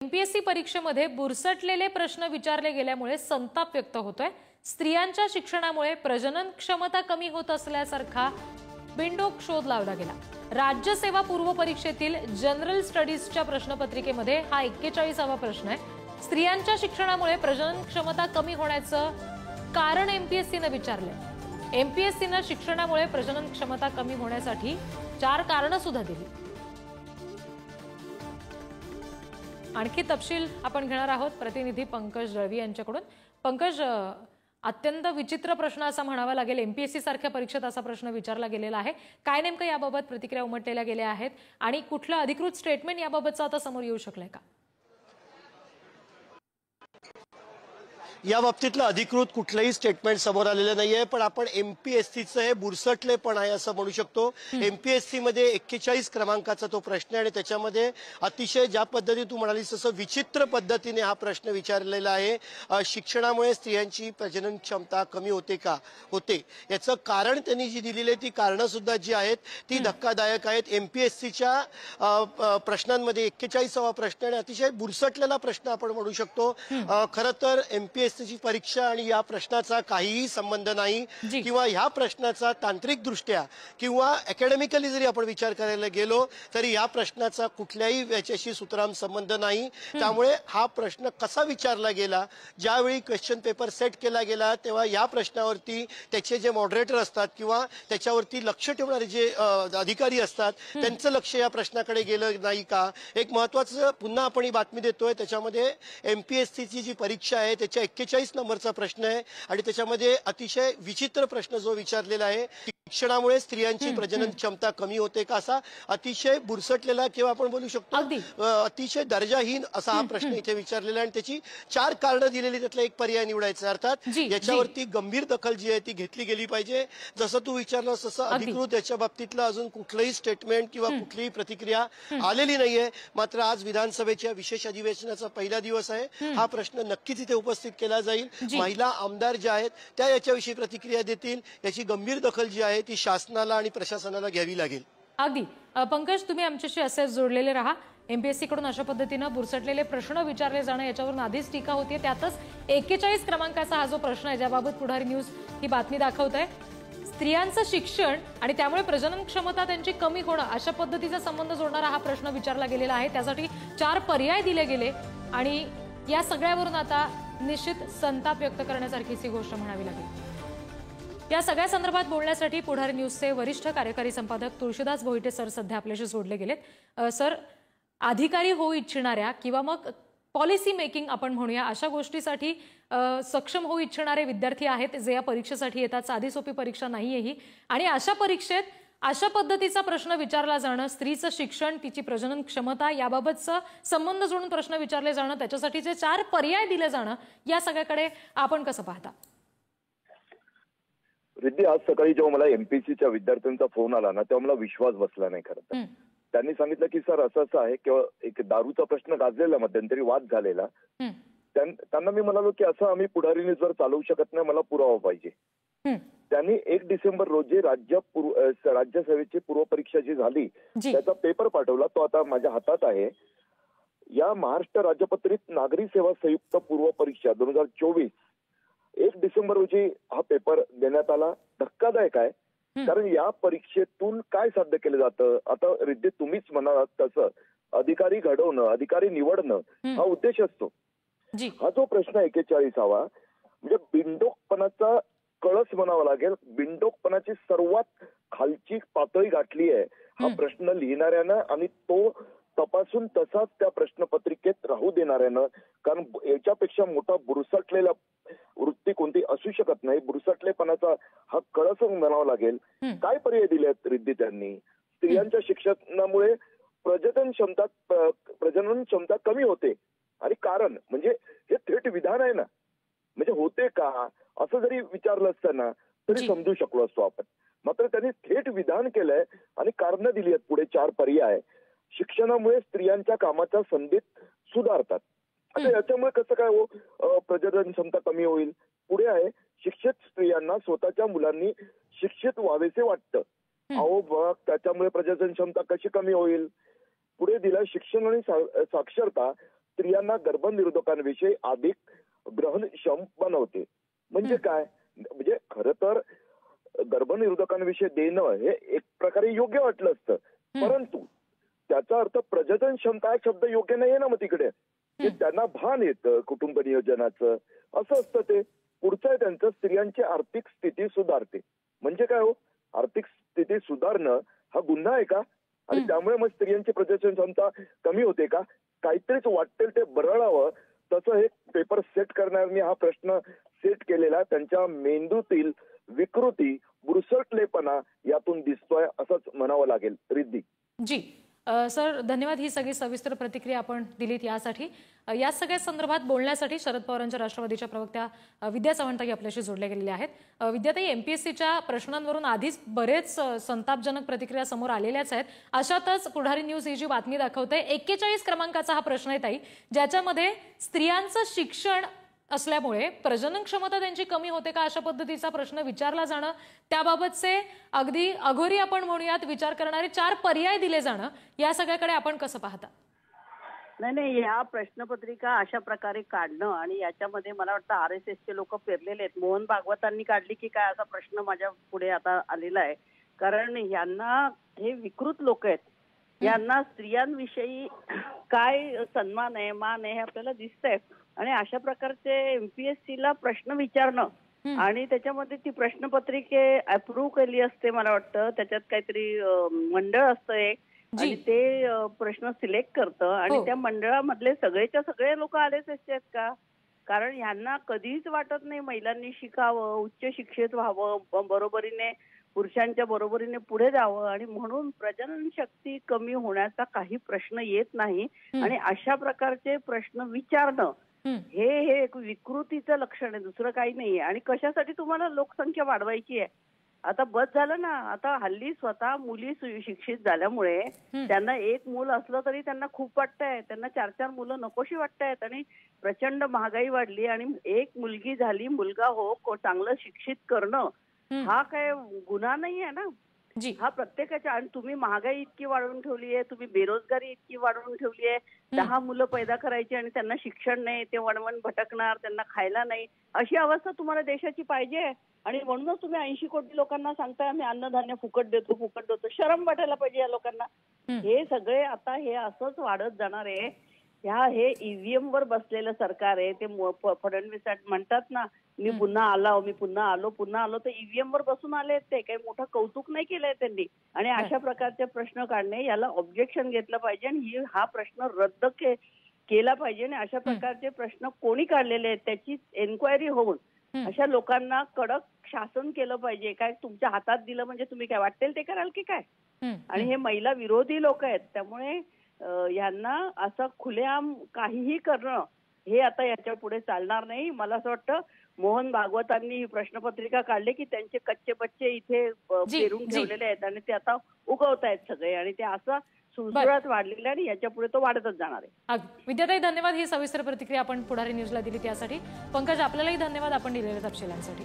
MPSC परीक्षेमध्ये बुरसटलेले प्रश्न विचारले गेल्यामुळे संताप व्यक्त होतोय। स्त्रियांच्या शिक्षणामुळे प्रजनन क्षमता कमी होत असल्यासारखा बिनडोक शोध लावला गेला। राज्य सेवा पूर्व परीक्षेतील जनरल स्टडीजच्या प्रश्नपत्रिकेमध्ये हा 41वा प्रश्न आहे। स्त्रियांच्या शिक्षणामुळे प्रजनन क्षमता कमी होण्याचं कारण एमपीएससीने विचारले। एमपीएससीने शिक्षणामुळे प्रजनन क्षमता कमी होण्यासाठी 4 कारणं सुद्धा दिली। आणखी तपशील आपण घेणार आहोत प्रतिनिधी पंकज दळवी यांच्याकडून। पंकज, अत्यंत विचित्र प्रश्न असा म्हणावा लागेल। एमपीएससी सारख्या परीक्षेत असा प्रश्न विचारला गेलेला आहे। काय नेमकं याबाबत प्रतिक्रिया उमटलेल्या गेल्या आहेत आणि कुठलं अधिकृत स्टेटमेंट याबाबतचं आता समोर येऊ शकलंय का? या बाबतीतलं अधिकृत कुठलंही स्टेटमेंट समोर आलेलं नाहीये, पण आपण एमपीएससीचं हे बुरसटलेपण आहे असं म्हणू शकतो। एमपीएससी मध्ये 41 क्रमांकाचा तो प्रश्न आहे आणि त्याच्यामध्ये अतिशय ज्या पद्धतीने तू म्हणालीस तसं विचित्र पद्धतीने हा प्रश्न विचारलेला आहे। शिक्षणामुळे स्त्रियांची प्रजनन क्षमता कमी होते याचं कारण त्यांनी जी दिलेली आहे ती कारणं सुद्धा जी आहेत ती धक्कादायक आहेत। एमपीएससीच्या प्रश्नांमध्ये 41वा प्रश्न आणि अतिशय बुरसटलेला प्रश्न आपण म्हणू शकतो। खरं तर एमपीएससी ची परीक्षा आणि या प्रश्नाचा काहीही संबंध नाही किंवा ह्या प्रश्नाचा तांत्रिक दृष्ट्या किंवा अकॅडमिकली जरी आपण विचार करायला गेलो तरी या प्रश्नाचा कुठल्याही याच्याशी सुतराम संबंध नाही। त्यामुळे हा प्रश्न कसा विचारला गेला, ज्यावेळी क्वेश्चन पेपर सेट केला गेला तेव्हा या प्रश्नावरती त्याचे जे मॉडरेटर असतात किंवा त्याच्यावरती लक्ष ठेवणारे जे अधिकारी असतात त्यांचं लक्ष या प्रश्नाकडे गेलं नाही का? एक महत्त्वाचं पुन्हा आपण ही बातमी देतोय, त्याच्यामध्ये एमपीएससीची जी परीक्षा आहे त्याच्या 41 नंबरचा प्रश्न आहे आणि त्याच्यामध्ये अतिशय विचित्र प्रश्न जो विचारलेला आहे, शिक्षणामुळे स्त्रियांची प्रजनन क्षमता कमी होते का, असा अतिशय बुरसटलेला किंवा आपण बोलू शकतो अतिशय दर्जाहीन असा हा प्रश्न इथे विचारलेला आणि त्याची 4 कारणं दिलेली, त्यातला एक पर्याय निवडायचा। अर्थात याच्यावरती गंभीर दखल जी आहे ती घेतली गेली पाहिजे। जसं तू विचारलंस तसं अधिकृत याच्या बाबतीतलं अजून कुठलंही स्टेटमेंट किंवा कुठलीही प्रतिक्रिया आलेली नाहीये। मात्र आज विधानसभेच्या विशेष अधिवेशनाचा पहिला दिवस आहे, हा प्रश्न नक्कीच इथे उपस्थित केला जाईल। महिला आमदार ज्या आहेत त्या याच्याविषयी प्रतिक्रिया देतील, याची गंभीर दखल जी आहे ती शासनाला आणि प्रशासनाला घ्यावी लागेल। अगदी पंकज, तुम्ही आमच्याशी असेच जोडलेले राहा। एमपीएससी कडून अशा पद्धतीने बुरसटलेले प्रश्न विचारले जाणं याच्यावरून आधीच टीका होती, त्यातच 41 क्रमांकाचा हा जो प्रश्न आहे ज्याबाबत पुढारी न्यूज ही बातमी दाखवत आहे, स्त्रियांचं शिक्षण आणि त्यामुळे प्रजनन क्षमता त्यांची कमी होणं अशा पद्धतीचा संबंध जोडणारा हा प्रश्न विचारला गेलेला आहे। त्यासाठी 4 पर्याय दिले गेले आणि या सगळ्यावरून आता निश्चित संताप व्यक्त करण्यासारखीच ही गोष्ट म्हणावी लागेल। या सगळ्या संदर्भात बोलण्यासाठी पुढारी न्यूजचे वरिष्ठ कार्यकारी संपादक तुळशीदास भोईटे सर सध्या आपल्याशी जोडले गेलेत। सर, अधिकारी होऊ इच्छिणाऱ्या किंवा मग पॉलिसी मेकिंग आपण म्हणूया अशा गोष्टीसाठी सक्षम होऊ इच्छिणारे विद्यार्थी आहेत जे या परीक्षेसाठी येतात। साधी सोपी परीक्षा नाहीये ही, आणि अशा परीक्षेत अशा पद्धतीचा प्रश्न विचारला जाणं, स्त्रीचं शिक्षण, तिची प्रजनन क्षमता याबाबतचं संबंध जोडून प्रश्न विचारले जाणं, त्याच्यासाठीचे 4 पर्याय दिले जाणं, या सगळ्याकडे आपण कसं पाहता? रिद्धी, आज सकाळी जेव्हा मला एमपीसीच्या विद्यार्थ्यांचा फोन आला ना तेव्हा मला विश्वास बसला नाही। खरं तर त्यांनी सांगितलं की सर असं असं आहे किंवा एक दारूचा प्रश्न गाजलेला, मध्यंतरी वाद झालेला। त्यांना मी म्हणालो की असं आम्ही पुढारी न्यूजवर चालवू शकत नाही, मला पुरावा पाहिजे। त्यांनी 1 डिसेंबर रोजी राज्यसेवेची पूर्व परीक्षा जी झाली त्याचा पेपर पाठवला, तो आता माझ्या हातात आहे। या महाराष्ट्र राज्यपत्रित नागरी सेवा संयुक्त पूर्व परीक्षा 2024 1 डिसेंबर रोजी हा पेपर देण्यात आला। धक्कादायक आहे, कारण या परीक्षेतून काय साध्य केलं जातं, आता रिद्धी तुम्हीच म्हणालात तसं अधिकारी घडवणं, अधिकारी निवडणं हा उद्देश असतो। हा जो प्रश्न 41वा म्हणजे बिनडोकपणाचा कळस म्हणावा लागेल, बिनडोकपणाची सर्वात खालची पातळी गाठली आहे हा प्रश्न लिहिणाऱ्यानं आणि तो तपासून तसाच त्या प्रश्नपत्रिकेत राहू देणाऱ्यानं। कारण याच्यापेक्षा मोठा बुरसटलेला वृत्ती कोणती असू शकत नाही। बुरसटलेपणाचा हा कळस म्हणावा लागेल। काय पर्याय दिलेत रिद्धी त्यांनी? स्त्रियांच्या शिक्षणामुळे प्रजनन क्षमता कमी होते आणि कारण म्हणजे हे थेट विधान आहे ना, म्हणजे होते का असं जरी विचारलं असतं ना तरी समजू शकलो असतो आपण। मात्र त्यांनी थेट विधान केलंय आणि कारणं दिली आहेत पुढे 4 पर्याय। शिक्षणामुळे स्त्रियांच्या कामाच्या संधीत सुधारतात। आता याच्यामुळे कसं काय प्रजनन क्षमता कमी होईल? पुढे आहे, शिक्षित स्त्रियांना स्वतःच्या मुलांनी शिक्षित व्हावेसे वाटतं। अहो बघ, त्याच्यामुळे प्रजनन क्षमता कशी कमी होईल? पुढे दिलं, शिक्षण आणि साक्षरता स्त्रियांना गर्भनिरोधकांविषयी अधिक ग्रहणक्षम बनवते. म्हणजे काय, म्हणजे खरं तर गर्भनिरोधकांविषयी देणं हे एक प्रकारे योग्य वाटलं असतं, परंतु त्याचा अर्थ प्रजनन क्षमता हा शब्द योग्य नाहीये ना. मग तिकडे त्यांना भान येतं कुटुंब नियोजनाचं, असं असतं ते. पुढचं आहे त्यांचं स्त्रियांची आर्थिक स्थिती सुधारते. म्हणजे काय हो, आर्थिक स्थिती सुधारणं हा गुन्हा आहे का? आणि त्यामुळे मग स्त्रियांची प्रजनन क्षमता कमी होते का? काहीतरीच वाटेल ते बरळावं तसं हे पेपर सेट करणाऱ्यांनी हा प्रश्न सेट केलेला. त्यांच्या मेंदूतील विकृती, बुरसटलेपणा यातून दिसतोय असंच म्हणावं लागेल. रिद्धी जी सर, धन्यवाद. ही सगळी सविस्तर प्रतिक्रिया आपण दिलीत यासाठी. या सगळ्या संदर्भात बोलण्यासाठी शरद पवारांच्या राष्ट्रवादीच्या प्रवक्त्या विद्या चव्हाणताई आपल्याशी जोडल्या गेलेल्या आहेत. विद्याताई, एमपीएससीच्या प्रश्नांवरून आधीच बरेच संतापजनक प्रतिक्रिया समोर आलेल्याच आहेत. अशातच पुढारी न्यूज ही जी बातमी दाखवते 41 क्रमांकाचा हा प्रश्न आहे ताई, ज्याच्यामध्ये स्त्रियांचं शिक्षण असल्यामुळे प्रजनन क्षमता त्यांची कमी होते का अशा पद्धतीचा प्रश्न विचारला जाणं, त्याबाबतचे अगदी अघोरी आपण म्हणूयात विचार करणारे 4 पर्याय दिले जाणं, या सगळ्याकडे आपण कसं पाहता? नाही, या प्रश्नपत्रिका अशा प्रकारे काढणं आणि याच्यामध्ये मला वाटतं RSSचे लोक पेरलेले आहेत. मोहन भागवतांनी काढली की काय असा प्रश्न माझ्या पुढे आता आलेला आहे. कारण यांना हे विकृत लोक आहेत, यांना स्त्रियांविषयी काय सन्मान आहे, मान आहे हे आपल्याला दिसतंय. आणि अशा प्रकारचे एमपीएससीला प्रश्न विचारणं आणि त्याच्यामध्ये ती प्रश्नपत्रिके अप्रूव्ह केली असते मला वाटतं. त्याच्यात काहीतरी मंडळ असतं एक आणि ते प्रश्न सिलेक्ट करतं आणि त्या मंडळामधले सगळेच्या सगळे लोक RSSचे आहेत का? कारण ह्यांना कधीच वाटत नाही महिलांनी शिकावं, उच्च शिक्षित व्हावं, बरोबरीने पुरुषांच्या बरोबरीने पुढे जावं, आणि म्हणून प्रजनन शक्ती कमी होण्याचा काही प्रश्न येत नाही. आणि अशा प्रकारचे प्रश्न विचारणं हे एक विकृतीचं लक्षण आहे, दुसरं काही नाहीये. आणि कशासाठी तुम्हाला लोकसंख्या वाढवायची आहे? आता बस झालं ना. आता हल्ली स्वतः मुली शिक्षित झाल्यामुळे त्यांना एक मूल असलं तरी त्यांना खूप वाटतंय, त्यांना 4-4 मुलं नकोशी वाटतायत. आणि प्रचंड महागाई वाढली आणि एक मुलगी झाली, मुलगा हो, चांगलं शिक्षित करणं हा काय गुन्हा नाही आहे ना. हा प्रत्येकाच्या. आणि तुम्ही महागाई इतकी वाढवून ठेवली आहे, तुम्ही बेरोजगारी इतकी वाढवून ठेवली आहे, 10 मुलं पैदा करायची आणि त्यांना शिक्षण नाही, ते वणवण भटकणार, त्यांना खायला नाही, अशी अवस्था तुम्हाला देशाची पाहिजे? आणि म्हणूनच तुम्ही 80 कोटी लोकांना सांगताय आम्ही अन्नधान्य फुकट देतो. शरम वाटायला पाहिजे या लोकांना. हे सगळे आता हे असंच वाढत जाणार आहे. हे ईव्हीएम वर बसलेलं सरकार आहे. ते फडणवीस म्हणतात ना, मी पुन्हा आलो, तर ईव्हीएम वर बसून आले. ते काही मोठं कौतुक नाही केलंय त्यांनी. आणि अशा प्रकारचे प्रश्न काढणे, याला ऑब्जेक्शन घेतलं पाहिजे आणि हा प्रश्न रद्द केला पाहिजे. आणि अशा प्रकारचे प्रश्न कोणी काढलेले आहेत त्याची एन्क्वायरी होऊन अशा लोकांना कडक शासन केलं पाहिजे. काय तुमच्या हातात दिलं म्हणजे तुम्ही काय वाटेल ते कराल की काय? आणि हे महिला विरोधी लोक आहेत, त्यामुळे यांना असं खुलेआम काहीही करणं हे आता याच्या पुढे चालणार नाही. मला असं वाटतं मोहन भागवतांनी ही प्रश्नपत्रिका काढली की त्यांचे कच्चे बच्चे इथे पेरून ठेवलेले आहेत आणि ते आता उगवत आहेत सगळे, आणि ते असं सुळसुळाट वाढलेलं आणि याच्या पुढे तो वाढतच जाणार आहे. विद्याताई, धन्यवाद. ही सविस्तर प्रतिक्रिया आपण पुढारी न्यूजला दिली त्यासाठी. पंकज, आपल्यालाही धन्यवाद आपण दिलेल्या तपशिलांसाठी.